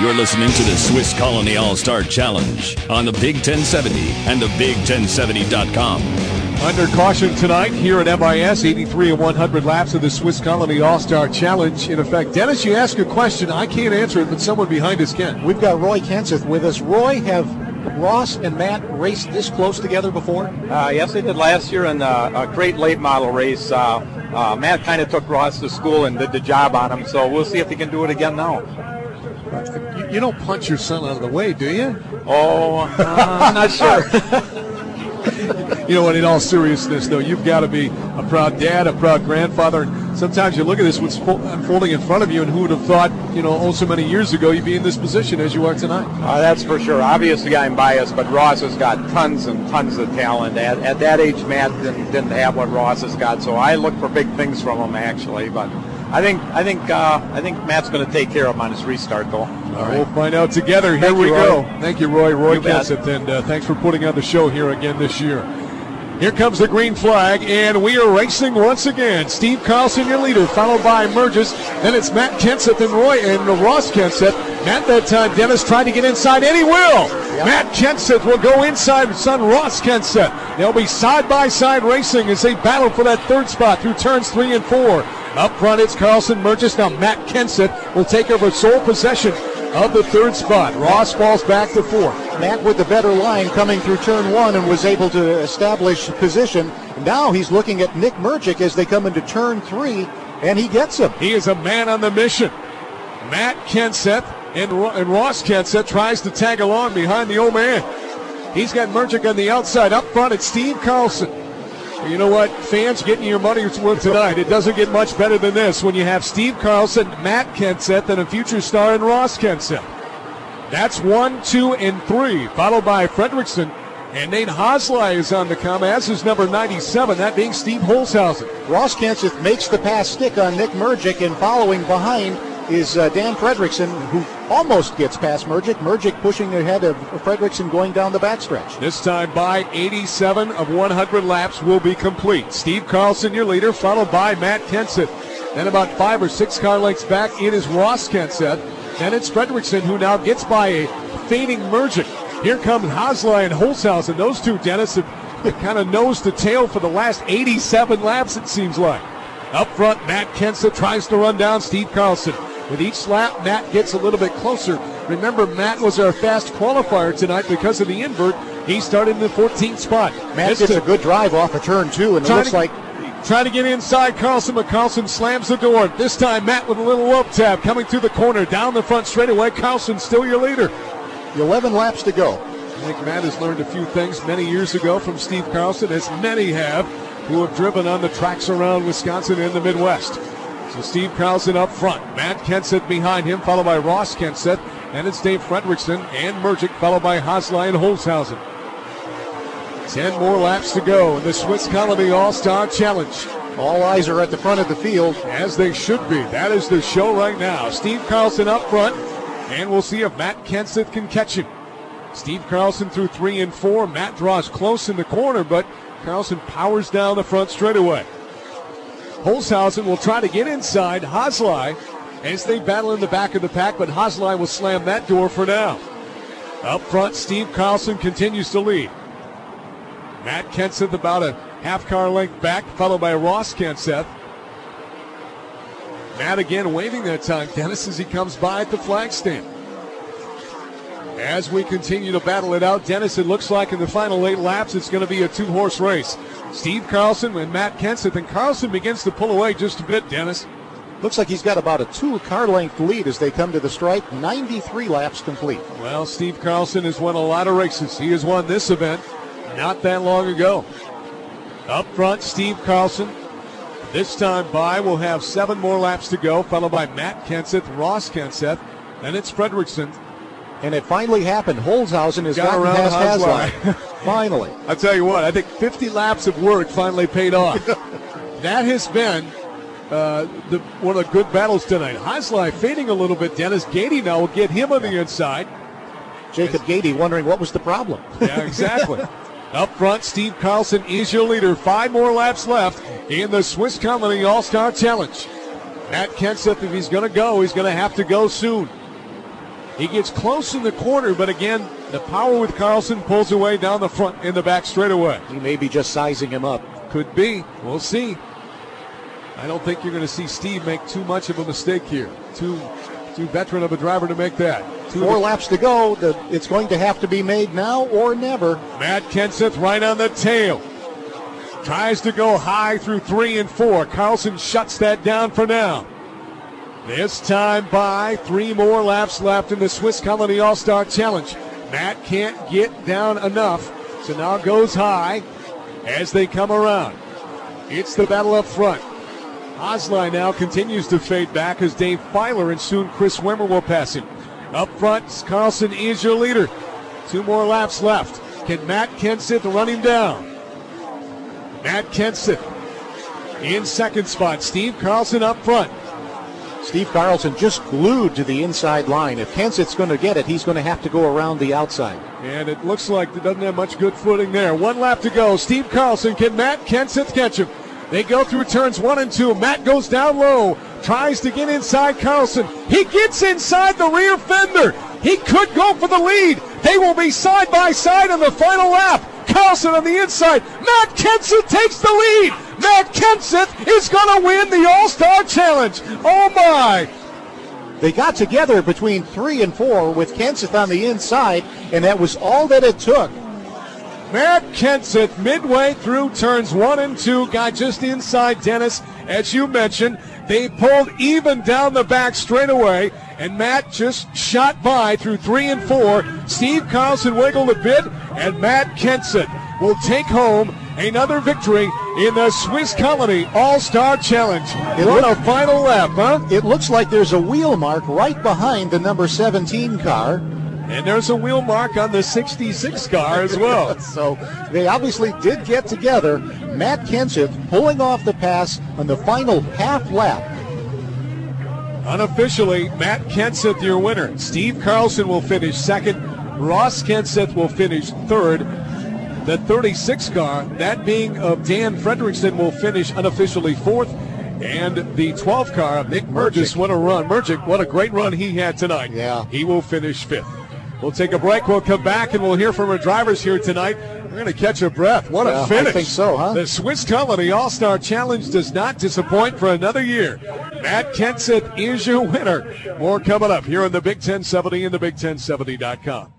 You're listening to the Swiss Colony All-Star Challenge on the Big 1070 and the Big1070.com. Under caution tonight here at MIS, 83 and 100 laps of the Swiss Colony All-Star Challenge in effect. Dennis, you ask a question. I can't answer it, but someone behind us can. We've got Roy Kenseth with us. Roy, have Ross and Matt raced this close together before? Yes, they did last year in a great late model race. Matt kind of took Ross to school and did the job on him, so we'll see if he can do it again now. You don't punch your son out of the way, do you? Oh, I'm not sure. You know what, in all seriousness, though, you've got to be a proud dad, a proud grandfather. And sometimes you look at this, what's unfolding in front of you, and who would have thought, so many years ago you'd be in this position as you are tonight? That's for sure. Obviously, I'm biased, but Ross has got tons and tons of talent. At that age, Matt didn't have what Ross has got, so I look for big things from him, actually. But I think Matt's going to take care of him on his restart, though. All right. We'll find out together. Here we go. Thank you, Roy. Roy Kenseth, and thanks for putting on the show here again this year. Here comes the green flag, and we are racing once again. Steve Carlson, your leader, followed by Merges. Then it's Matt Kenseth and Ross Kenseth. Matt, that time, Dennis tried to get inside, and he will. Yep. Matt Kenseth will go inside his son Ross Kenseth. They'll be side-by-side racing as they battle for that third spot through turns 3 and 4. Up front, it's Carlson Merges. Now Matt Kenseth will take over sole possession of the third spot. Ross falls back to 4. Matt with the better line coming through turn 1 and was able to establish position. Now he's looking at Nick Mergic as they come into turn 3, and he gets him. He is a man on the mission. Matt Kenseth and Ross Kenseth tries to tag along behind the old man. He's got Mergic on the outside. Up front, it's Steve Carlson. You know what? Fans, getting your money's worth tonight. It doesn't get much better than this when you have Steve Carlson, Matt Kenseth, and a future star in Ross Kenseth. That's 1, 2, and 3, followed by Fredrickson. And Nate Hosley is on the come, as is number 97, that being Steve Holzhausen. Ross Kenseth makes the pass stick on Nick Mergic, and following behind is Dan Fredrickson, who almost gets past Mergic. Mergic pushing ahead of Fredrickson going down the backstretch. This time by 87 of 100 laps will be complete. Steve Carlson, your leader, followed by Matt Kenseth. Then about 5 or 6 car lengths back, it is Ross Kenseth. Then it's Fredrickson, who now gets by a fading Mergic. Here comes Hosley and Holzhausen. Those two, Dennis, have kind of nose to tail for the last 87 laps, it seems like. Up front, Matt Kenseth tries to run down Steve Carlson. With each lap, Matt gets a little bit closer. Remember, Matt was our fast qualifier tonight because of the invert. He started in the 14th spot. Matt gets a good drive off of turn 2, and it looks like trying to get inside Carlson, but Carlson slams the door. This time, Matt with a little rope tab coming through the corner, down the front straightaway. Carlson still your leader. 11 laps to go. I think Matt has learned a few things many years ago from Steve Carlson, as many have who have driven on the tracks around Wisconsin and the Midwest. So Steve Carlson up front, Matt Kenseth behind him, followed by Ross Kenseth, and it's Dave Fredrickson and Mergic, followed by Hosley and Holzhausen. 10 more laps to go in the Swiss Colony All-Star Challenge. All eyes are at the front of the field. As they should be. That is the show right now. Steve Carlson up front, and we'll see if Matt Kenseth can catch him. Steve Carlson through 3 and 4. Matt draws close in the corner, but Carlson powers down the front straightaway. Holzhausen will try to get inside Hosley as they battle in the back of the pack, but Hosley will slam that door for now. Up front, Steve Carlson continues to lead. Matt Kenseth about a half car length back, followed by Ross Kenseth. Matt again waving that time, Dennis, as he comes by at the flag stand. As we continue to battle it out, Dennis, it looks like in the final 8 laps it's going to be a 2-horse race. Steve Carlson and Matt Kenseth, and Carlson begins to pull away just a bit, Dennis. Looks like he's got about a 2-car length lead as they come to the stripe. 93 laps complete. Well, Steve Carlson has won a lot of races. He has won this event not that long ago. Up front, Steve Carlson. This time by, we'll have 7 more laps to go, followed by Matt Kenseth, Ross Kenseth, then it's Fredrickson. And it finally happened. Holzhausen has gotten past Hosley. Finally. I'll tell you what, I think 50 laps of work finally paid off. That has been one of the good battles tonight. Hosley fading a little bit. Dennis Gady now will get him on the inside. Jacob Gady wondering what was the problem. Yeah, exactly. Up front, Steve Carlson is your leader. 5 more laps left in the Swiss Colony All-Star Challenge. Matt Kenseth, if he's going to go, he's going to have to go soon. He gets close in the corner, but again, the power with Carlson pulls away down the front in the back straightaway. He may be just sizing him up. Could be. We'll see. I don't think you're going to see Steve make too much of a mistake here. Too veteran of a driver to make that. 4 laps to go. It's going to have to be made now or never. Matt Kenseth right on the tail. Tries to go high through 3 and 4. Carlson shuts that down for now. This time by 3 more laps left in the Swiss Colony All-Star Challenge. Matt can't get down enough, so now goes high as they come around. It's the battle up front. Osline now continues to fade back as Dave Filer and soon Chris Wimmer will pass him. Up front, Carlson is your leader. 2 more laps left. Can Matt Kenseth run him down? Matt Kenseth in second spot. Steve Carlson up front. Steve Carlson just glued to the inside line. If Kenseth's going to get it, he's going to have to go around the outside. And it looks like it doesn't have much good footing there. 1 lap to go. Steve Carlson, can Matt Kenseth catch him? They go through turns 1 and 2. Matt goes down low, tries to get inside Carlson. He gets inside the rear fender. He could go for the lead. They will be side by side on the final lap. Carlson on the inside. Matt Kenseth takes the lead. Matt Kenseth is going to win the All-Star Challenge. Oh, my. They got together between 3 and 4 with Kenseth on the inside, and that was all that it took. Matt Kenseth, midway through turns 1 and 2, got just inside Dennis. As you mentioned, they pulled even down the back straightaway, and Matt just shot by through 3 and 4. Steve Carlson wiggled a bit, and Matt Kenseth will take home another victory in the Swiss Colony All-Star Challenge. What a final lap, huh? It looks like there's a wheel mark right behind the number 17 car. And there's a wheel mark on the 66 car as well. So they obviously did get together. Matt Kenseth pulling off the pass on the final half lap. Unofficially, Matt Kenseth your winner. Steve Carlson will finish second. Ross Kenseth will finish third. The 36 car, that being of Dan Fredrickson, will finish unofficially fourth. And the 12 car, Nick Mergis, what a run. Mergic, what a great run he had tonight. Yeah. He will finish fifth. We'll take a break. We'll come back and we'll hear from our drivers here tonight. We're going to catch a breath. What a finish. I think so, huh? The Swiss Colony All-Star Challenge does not disappoint for another year. Matt Kenseth is your winner. More coming up here on the Big 1070 and the Big1070.com.